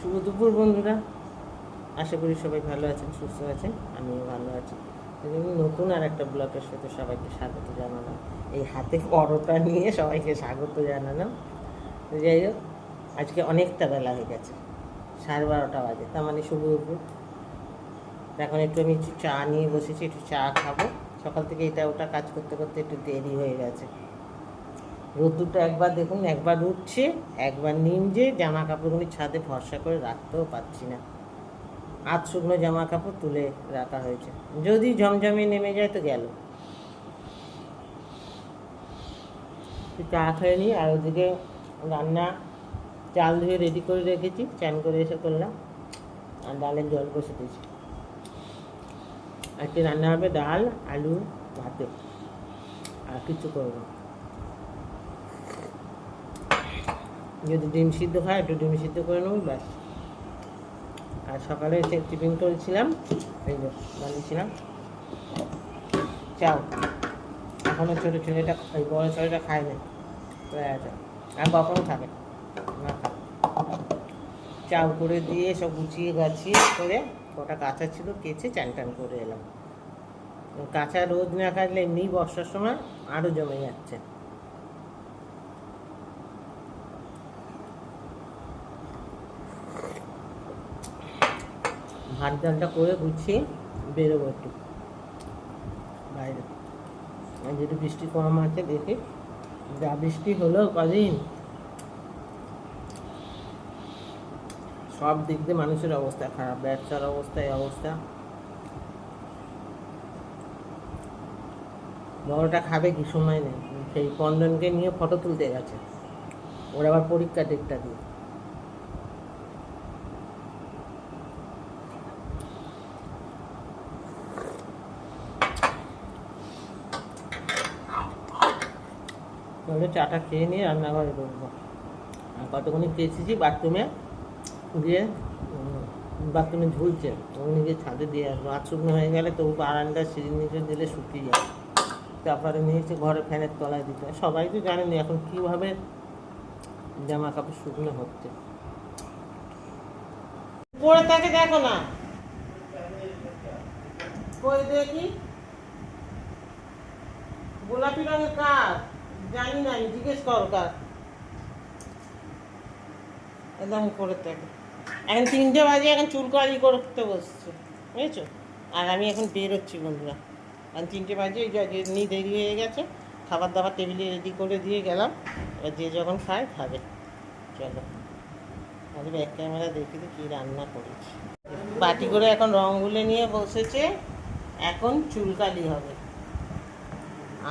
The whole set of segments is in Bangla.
শুভ দুপুর বন্ধুরা, আশা করি সবাই ভালো আছেন, সুস্থ আছেন। আমিও ভালো আছি। নতুন আর একটা ব্লগের সাথে সবাইকে স্বাগত জানালাম। এই হাতে পরোটা নিয়ে সবাইকে স্বাগত জানালাম। যাই হোক, আজকে অনেকটা বেলা হয়ে গেছে, 12:30 বাজে, তার মানে শুভ দুপুর। এখন একটু আমি একটু চা নিয়ে বসেছি, একটু চা খাবো। সকাল থেকে এটা ওটা কাজ করতে করতে একটু দেরি হয়ে গেছে। রোদ্দুরটা একবার দেখুন, একবার উঠছে একবার নিমছে, জামা কাপড়গুলি ছাদে ভরসা করে রাখতেও পারছি না। আধ শুকনো জামা কাপড় তুলে রাখা হয়েছে, যদি ঝমঝমে নেমে যায় তো গেল। চা খেয়ে নিই, আর ওদিকে রান্না চাল ধুয়ে রেডি করে রেখেছি, চান করে এসে করলাম। আর ডালের জল বসে দিয়েছি। আজকে রান্না হবে ডাল, আলু, ভাতে, আর কিছু করবো। যদি ডিম সিদ্ধ খায় একটু ডিম সিদ্ধ করে নেব, ব্যাস। আর সকালে এসে টিফিন করেছিলাম, এই যে বানিয়েছিলাম চাও। এখনও ছোটো ছেলেটা, ওই বড়ো ছেলেটা খায় না, আছে। আর কখনো খাবে না, খাবে। চাউ করে দিয়ে সব গুছিয়ে গাছিয়ে করে, কটা কাঁচা ছিল কেচে চান টান করে এলাম। কাঁচা রোদ না কাটলে এমনি বর্ষার সময় আরও জমে যাচ্ছে। ভাত ডালটা করে গুছিয়ে বেরোবো একটু বাইরে। যেহেতু বৃষ্টি কম আছে, দেখি যা বৃষ্টি হলো কদিন, সব দিক দিয়ে মানুষের অবস্থা খারাপ, ব্যবসার অবস্থা এই অবস্থা। বড়টা খাবে কি, সময় নেই। সেই পন্দনকে নিয়ে ফটো তুলতে গেছে, ওর আবার পরীক্ষা টেকটা দিয়ে। তাহলে চাটা খেয়ে নিয়ে রান্নাঘরে ঢুকবো। আর কতক্ষণই কেচেছি বাথরুমে গিয়ে, বাথরুমে ঝুলছে, ওখানে গিয়ে ছাদে দিয়ে আসবো। হাত শুকনো হয়ে গেলে তবু বারান্দা সিঁড়ির নিচে দিলে শুকিয়ে যায়। তারপরে নিয়েছে ঘরে ফ্যানের তলায় দিতে হয়। সবাই তো জানেনি এখন কীভাবে জামা কাপড় শুকনো হচ্ছে। পরে তাকে দেখো না, কই দেখি গোলাপি রঙের কার, জানি না, আমি জিজ্ঞেস করো কার। একদম করে থাকে। এখন 3টে বাজে, এখন চুলকালি করতে বসছে, বুঝেছো? আর আমি এখন বেরোচ্ছি বন্ধুরা। এখন 3টে বাজে, এমনি দেরি হয়ে গেছে। খাবার দাবার টেবিলে রেডি করে দিয়ে গেলাম, এবার যে যখন খায় খাবে। চলো তাহলে ব্যাক ক্যামেরা দেখি তো কী রান্না করেছি। বাটি করে এখন রং গুলে নিয়ে বসেছে, এখন চুলকালি হবে।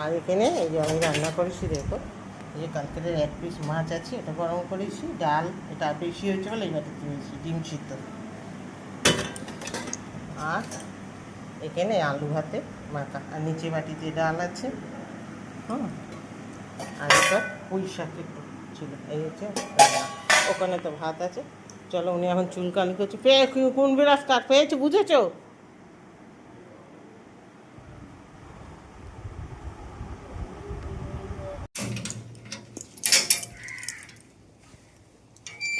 আর এখানে এই যে আমি রান্না করেছি, দেখো এই যে কালকের 1 পিস মাছ আছে, এটা গরম করেছি। ডাল এটা বেশি হয়েছে বলে এই বাটিতে দিয়েছি, ডিম সিদ্ধ। আর এখানে আলু ভাতে মাখা, আর নিচে বাটিতে ডাল আছে। আর এটা পুঁই শাক একটু ছিল, এই হচ্ছে রান্না। ওখানে তো ভাত আছে। চলো, উনি এখন চুলকালি করছে। কোন বিরাজ কাঠ পেয়েছে, বুঝেছো?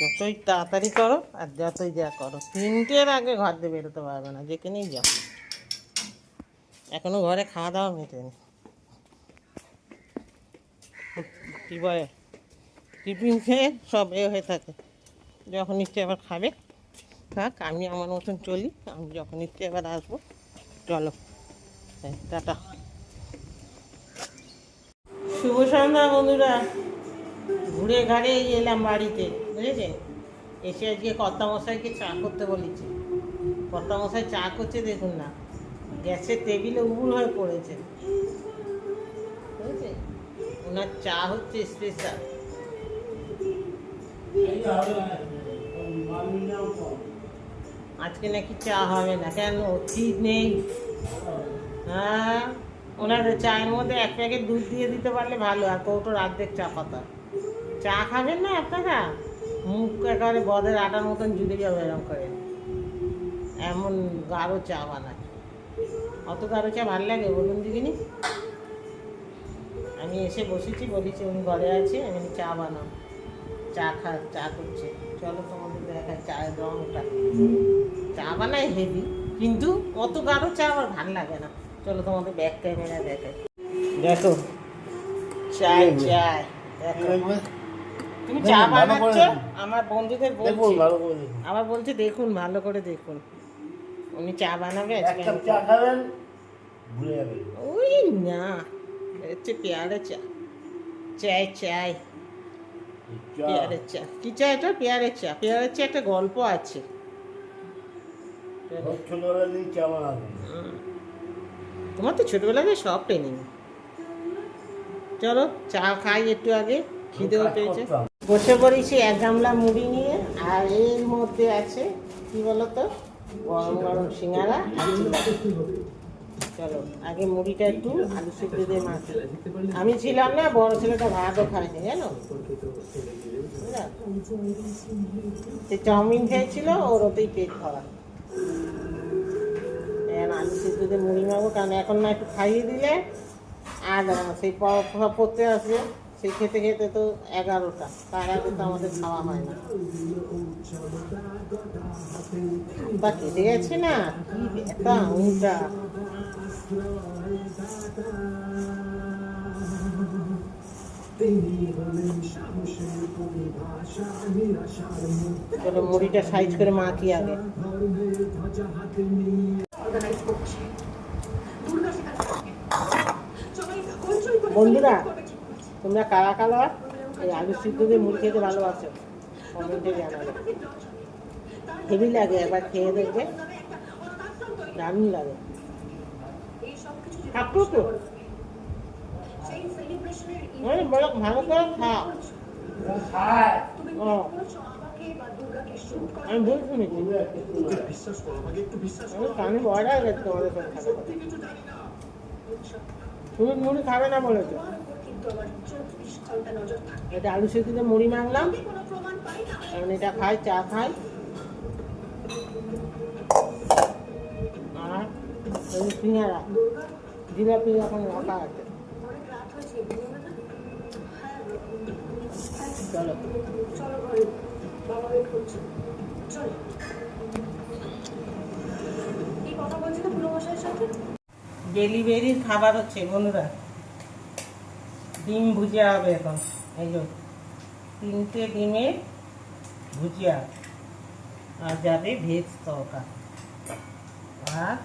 যতই তাড়াতাড়ি করো আর যতই যা করো, 3টের আগে ঘর দিয়ে বেরোতে পারবে না, যেখানেই যাও। এখনো ঘরে খাওয়া দাওয়া মেটেনি। কী বলে, টিফিন খেয়ে সব হয়ে থাকে, যখন ইচ্ছে আবার খাবে থাক, আমি আমার মতন চলি। আমি যখন ইচ্ছে এবার আসবো। চলো, টাটা। শুভ সন্ধ্যা বন্ধুরা। ঘুরে ঘাড়ে এলাম বাড়িতে, বুঝেছেন? এসে আজকে কর্তামশাইকে চা করতে বলেছি। কর্তামশাই চা করছে, দেখুন না, গ্যাসের টেবিলে উবুর হয়ে পড়েছে, বুঝেছে? ওনার চা হচ্ছে স্পেশাল। আজকে নাকি চা হবে না, কেন? ঠিক নেই। হ্যাঁ, ওনার চায়ের মধ্যে 1 প্যাকেট দুধ দিয়ে দিতে পারলে ভালো, আর কৌটোর অর্ধেক চা পাতা। চা খাবেন না আপনারা? মুখ একেবারে বদের আটার মতন জুড়ে যাবে এরকম করে, এমন গাঢ় চা বানায়। অত গাঢ় চা ভালো লাগে বলুন দিদিনি? আমি এসে বসেছি, বলেছি উনি ঘরে আছে, আমি চা বানাও। চা করছে। চলো তোমাদের দেখাই চায়ের রংটা। চা বানায় হেভি, কিন্তু অত গাঢ় চা আমার ভালো লাগে না। চলো তোমাদের ব্যাক ক্যামেরা দেখাই। দেখো চায় চায়, দেখো তুমি চা বানাচ্ছ, আমার বন্ধুদের বলছি, আবার বলছে দেখুন ভালো করে দেখুন। উনি চা বানাবে আজকে, চা খাবেন ভুলে যাবেন। ওই না, হচ্ছে পেয়ারা চা, চায় চায় পেয়ারের চা। কি চা এটা? পেয়ারের চা। পেয়ারের চা একটা গল্প আছে। ছোটবেলা দিয়ে চা বানাবেন। তোমার তো ছোটবেলাতে সব ট্রেনিং। চলো চা খাই একটু আগে, খিদেও পেয়েছে। বসে পড়েছি এক গামলা মুড়ি নিয়ে, আর এর মধ্যে আছে কি বলতো, গরম গরম সিঙ্গারা আর জিলাপি। চলো আগে মুড়িটা একটু আলু সিদ্ধ দিয়ে মাখি। আমি ছিলাম না, বড় ছেলেটা ভাতও খায়নি জানো, সে চাউমিন খেয়েছিল, ওর ওতেই পেট ভরা। আলু সিদ্ধ দিয়ে মুড়ি মাখবো, কারণ এখন না একটু খাইয়ে দিলে আর সেই পড়তে আসবে, সেই খেতে খেতে তো 11টা, তার আগে তো আমাদের খাওয়া হয় না। তা কেটে গেছে না, কি ব্যথা উনটা। চলো মুড়িটা সাইজ করে মাখি আগে। বন্ধুরা তোমরা কারা কারা এই আলু সিদ্ধ দিয়ে মুড়ি খেতে ভালোবাসো, কমেন্টে জানাবে। হেভি লাগে, একবার খেয়ে দেখবে, দারুণ লাগে। খাবো তো বলো, ভালো করে খাও। আমি ভুল শুনেছি, আমি বড় হয়ে গেছে তোমাদের সঙ্গে। তুমি মুড়ি খাবে না বলেছো, এটা আলু সিদ্ধ মুড়ি মাখলাম, কারণ এটা খাই, চা খাই। আর সিঙ্গারা জিলাপি এখন রাখা আছে। চলো ডেলিভারির খাবার হচ্ছে বন্ধুরা, ডিম ভুজিয়া হবে এখন। এই যে 3টে ডিমের ভুজিয়া, আর যাবে ভেজ তরকা, আর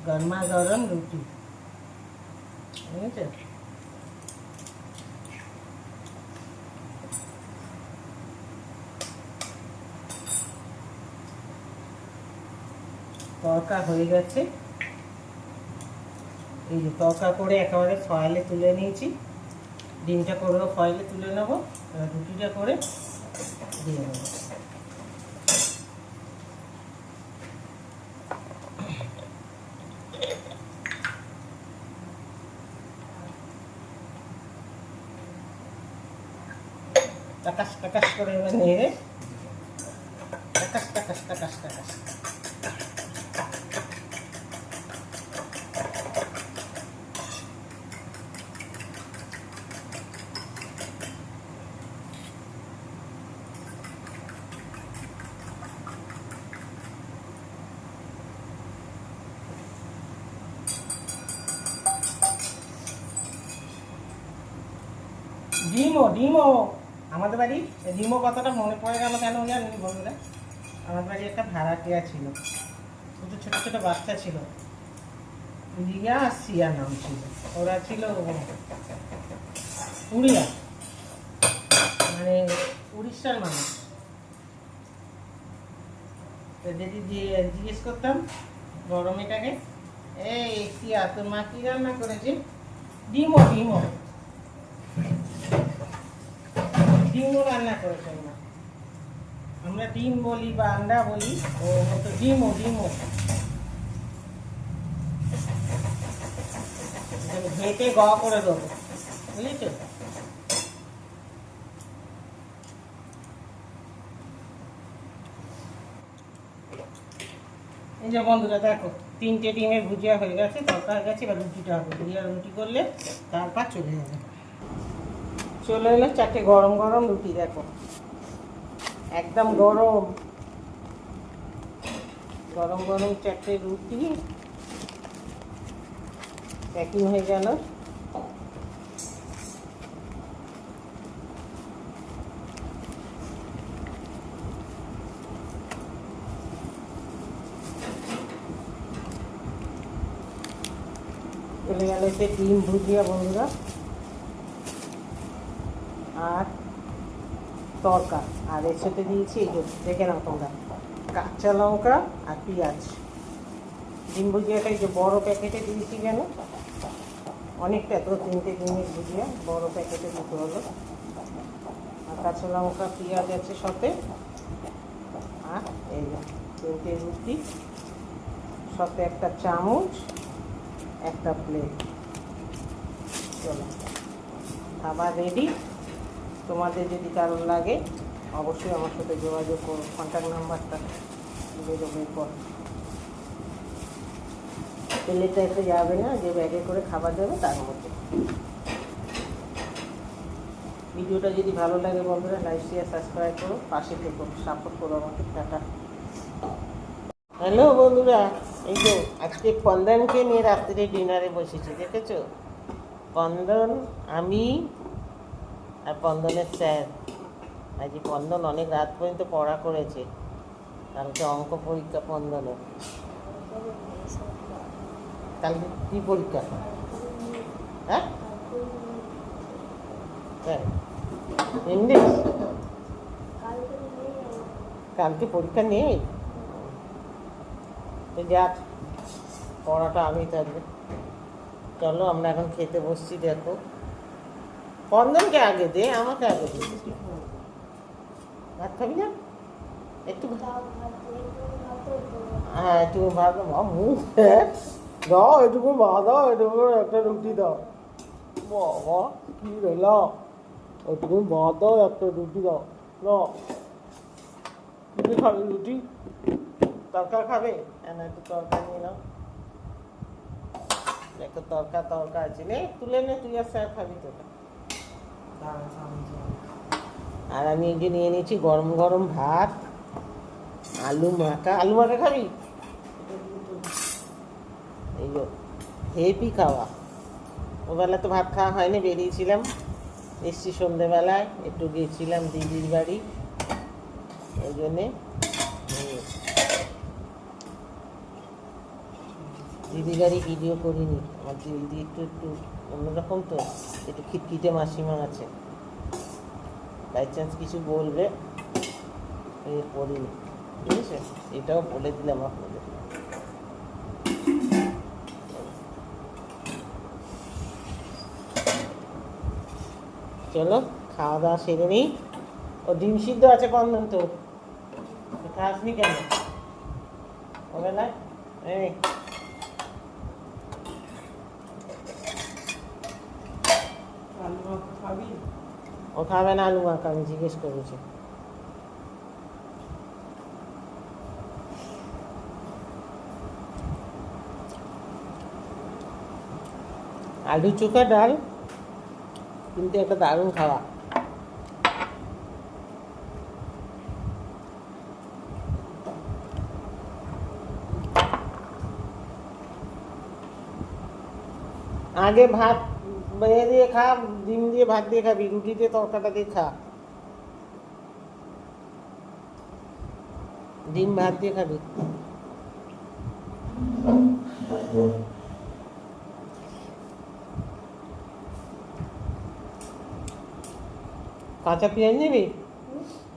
গরমা গরম রুটি, বুঝেছো? তরকা হয়ে গেছে, এই যে তরকা করে একেবারে ফয়েলে তুলে নিয়েছি। ডিমটা করেও ফয়েলে তুলে নেবো, রুটিটা করে দিয়ে নেবো। টাকাস টাকাস করে এবার নেড়ে, টাকাস টাকাস টাকাস টাকাস। ডিমও ডিমও আমাদের বাড়ি, ডিমো কথাটা মনে পড়ে গেল কেন জানি বন্ধুরা, আমাদের বাড়ি একটা ভাড়াটিয়া ছিল, দুটো ছোটো ছোটো বাচ্চা ছিল, রিয়া আর সিয়া নাম ছিল। ওরা ছিল উড়িয়া, মানে উড়িষ্যার মানুষ। তো যদি জিজ্ঞেস করতাম বড় মেয়েটাকে, এই সিয়া তোর মা কি রান্না করেছে, ডিমো ডিমো ডিমও রান্না করেছে না। আমরা ডিম বলি বা আন্ডা বলি, ও তো ডিমও ডিমও। ঘেটে গ করে দেবো, বুঝেছো? এই যে বন্ধুরা দেখো 3টে ডিমের ভুজিয়া হয়ে গেছে, তরকা হয়ে গেছে, এবার রুটিটা হবে। ভুজিয়া রুটি করলে তারপর চলে যাবে। চলে এলো 4টে গরম গরম রুটি, দেখো একদম গরম গরম গরম 4টে রুটি প্যাকিং হয়ে গেল। চলে গেল সে ডিম ভুজিয়া বন্ধুরা, আর তরকা, আর এর সাথে দিয়েছি এই যে দেখে নাও তোমরা, কাঁচা লঙ্কা আর পেঁয়াজ। ডিম ভুজিয়াটা এই যে বড়ো প্যাকেটে দিয়েছি কেন, অনেকটা তো 3টে ডিমের ভুজিয়া বড়ো প্যাকেটে দিতে হলো। আর কাঁচা লঙ্কা পেঁয়াজ আছে সাথে, আর এই যে 3টে রুটি সাথে একটা চামচ একটা প্লেট। চলো খাবার রেডি। তোমাদের যদি কারোর লাগে অবশ্যই আমার সাথে যোগাযোগ করো, কন্ট্যাক্ট নাম্বারটা দিয়ে দেবো এরপর। প্লেটটা এতে যাবে না, যে ব্যাগে করে খাবার যাবে তার মধ্যে। ভিডিওটা যদি ভালো লাগে বন্ধুরা লাইক শেয়ার সাবস্ক্রাইব করো, পাশে থেকো, সাপোর্ট করো আমাকে। টাটা। হ্যালো বন্ধুরা, এই যে আজকে পন্দনকে নিয়ে রাত্রে ডিনারে বসেছি, দেখেছো? পন্দন, আমি আর পন্দনের স্যার। আজ পন্দন অনেক রাত পর্যন্ত পড়া করেছে, কালকে অঙ্ক পরীক্ষা পন্দনের। কালকে কী পরীক্ষা? হ্যাঁ হ্যাঁ ইংলিশ। কালকে পরীক্ষা নেই তো যাক, পড়াটা আমি থাকবে। চলো আমরা এখন খেতে বসছি। দেখো পন্দনকে আগে দে, আমাকে আগে দে। ভাত খাবি না? একটু হ্যাঁ একটু ভাত মুখ দাও, এটুকু ভাত দাও, এটুকু একটা রুটি দাও। বাবা কি রইলা, ওটুকু ভাত দাও, একটা রুটি দাও। না রুটি খাবে? রুটি তরকা খাবে? হ্যাঁ একটু তরকা নিয়ে নাও, একটা তরকা আছে, নে তুলে নে, তুই আর স্যার খাবি তোটা। আর আমি এই যে নিয়ে নিয়েছি গরম গরম ভাত, আলু মাখা। আলু মাখা খাবি? এই যে হেভি খাওয়া। ওবেলা তো ভাত খাওয়া হয়নি, বেরিয়েছিলাম, এসছি সন্ধেবেলায়, একটু গিয়েছিলাম দিদির বাড়ি, এই জন্যে। দিদির বাড়ি ভিডিও করিনি, আমার দিদি একটু একটু অন্যরকম তো, একটু খিটখিটে মাসিমা আছে, বাই চান্স কিছু বলবে করিনি, ঠিক আছে? এটাও বলে দিলাম আপনাদের। চলো খাওয়া দাওয়া সেরে নিই। ও ডিম সিদ্ধ আছে কন্দন, তো খাসনি কেন হবে না? এই ও খাবে না আলু মাখা, আমি জিজ্ঞেস করেছি। আলু চোখা ডাল কিন্তু একটা দারুণ খাওয়া। আগে ভাত বেড়ে দিয়ে খা, ডিম দিয়ে ভাত দিয়ে খাবি, রুটি দিয়ে তরকাটা দিয়ে খা। ডিম ভাত দিয়ে খাবি। কাঁচা পেঁয়াজ নিবি?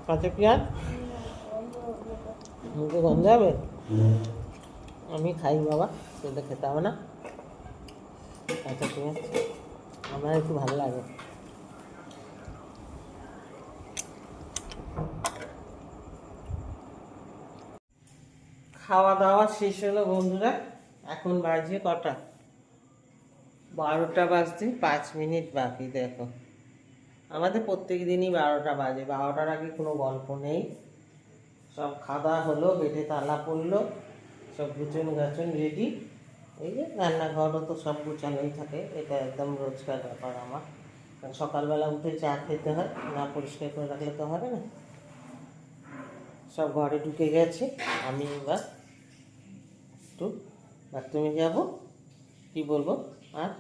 কাঁচা পেঁয়াজ মুখে গন্ধ হবে? আমি খাই বাবা, সেটা খেতে হবে না। কাঁচা পেঁয়াজ আমার একটু ভালো লাগে। খাওয়া দাওয়া শেষ হলো বন্ধুরা, এখন বাজে কটা? 12টা বাজতে 5 মিনিট বাকি। দেখো আমাদের প্রত্যেক দিনই 12টা বাজে, 12টার আগে কোনো গল্প নেই। সব খাওয়া হলো, বেডে তালা পড়লো, সব গুছন গাছন রেডি। এই যে রান্নাঘরও তো সব গুছানোই থাকে, এটা একদম রোজকার ব্যাপার আমার, কারণ সকালবেলা উঠে চা খেতে হয়, না পরিষ্কার করে রাখলে তো হবে না। সব ঘরে ঢুকে গেছে, আমি এবার একটু বাথরুমে যাব। কি বলবো আর